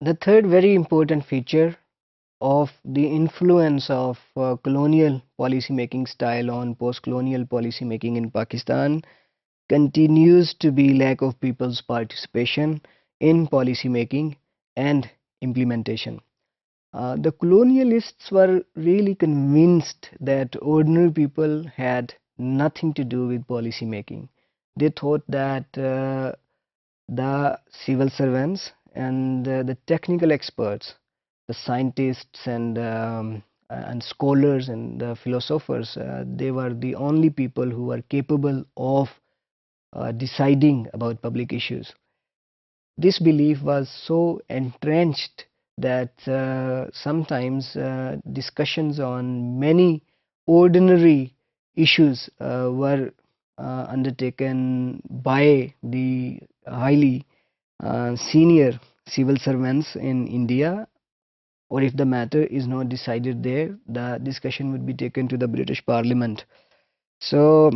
The third very important feature of the influence of colonial policy making style on post-colonial policy making in Pakistan continues to be lack of people's participation in policy making and implementation. The colonialists were really convinced that ordinary people had nothing to do with policy making. They thought that the civil servants and the technical experts, the scientists and scholars and philosophers, they were the only people who were capable of deciding about public issues. This belief was so entrenched that sometimes discussions on many ordinary issues were undertaken by the highly senior civil servants in India, or if the matter is not decided there, the discussion would be taken to the British Parliament. So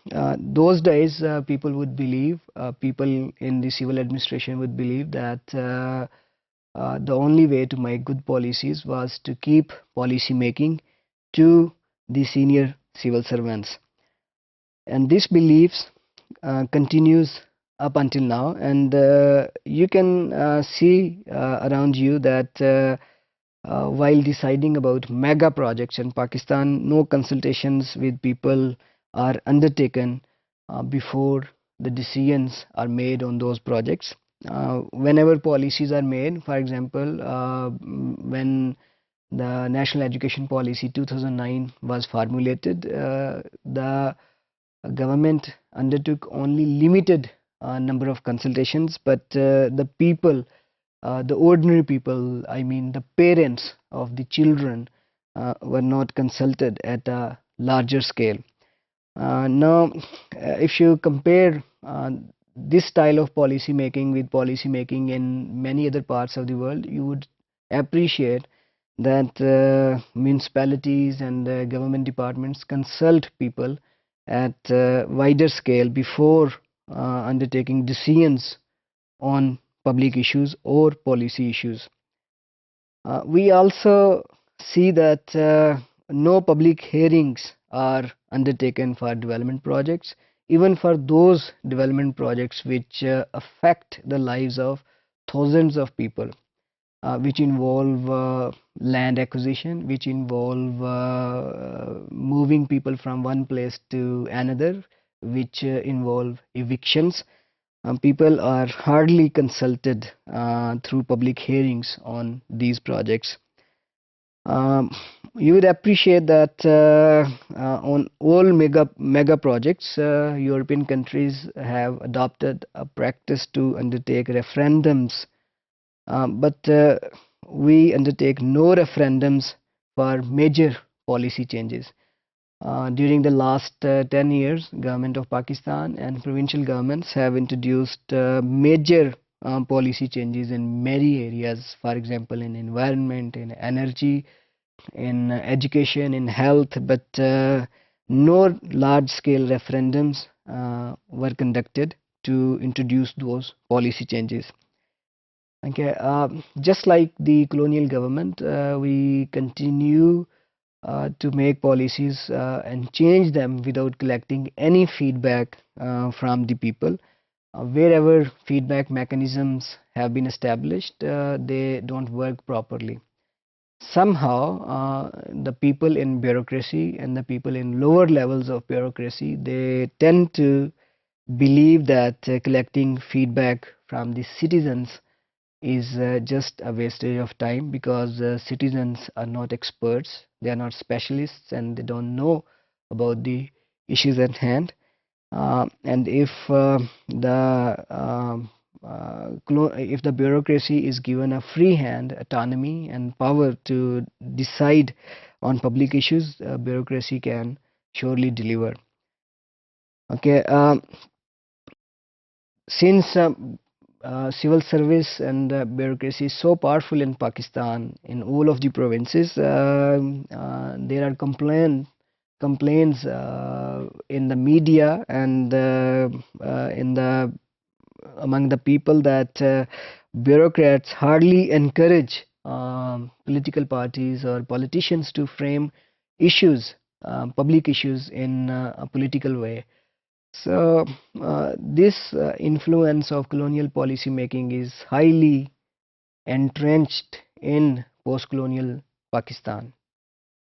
those days, people in the civil administration would believe that the only way to make good policies was to keep policy making to the senior civil servants. And this beliefs continues up until now, and you can see around you that while deciding about mega projects in Pakistan, no consultations with people are undertaken before the decisions are made on those projects. Whenever policies are made, for example, when the National Education Policy 2009 was formulated, the government undertook only limited number of consultations, but the people, the ordinary people, I mean the parents of the children, were not consulted at a larger scale. Now, if you compare this style of policy making with policy making in many other parts of the world, you would appreciate that municipalities and government departments consult people at wider scale before undertaking decisions on public issues or policy issues. We also see that no public hearings are undertaken for development projects, even for those development projects which affect the lives of thousands of people, which involve land acquisition, which involve moving people from one place to another, which involve evictions. People are hardly consulted through public hearings on these projects. Um, you would appreciate that on all mega projects, European countries have adopted a practice to undertake referendums, but we undertake no referendums for major policy changes. During the last 10 years, government of Pakistan and provincial governments have introduced major policy changes in many areas, for example, in environment, in energy, in education, in health, but no large-scale referendums were conducted to introduce those policy changes. Okay, just like the colonial government, we continue to make policies and change them without collecting any feedback from the people. Wherever feedback mechanisms have been established, they don't work properly. Somehow, the people in bureaucracy and the people in lower levels of bureaucracy, they tend to believe that collecting feedback from the citizens is just a wastage of time, because citizens are not experts, they are not specialists, and they don't know about the issues at hand. And if the bureaucracy is given a free hand, autonomy, and power to decide on public issues, bureaucracy can surely deliver. Okay, since civil service and bureaucracy is so powerful in Pakistan, in all of the provinces, there are complaints in the media and in the among the people that bureaucrats hardly encourage political parties or politicians to frame issues, public issues, in a political way. So, this influence of colonial policy making is highly entrenched in post colonial Pakistan.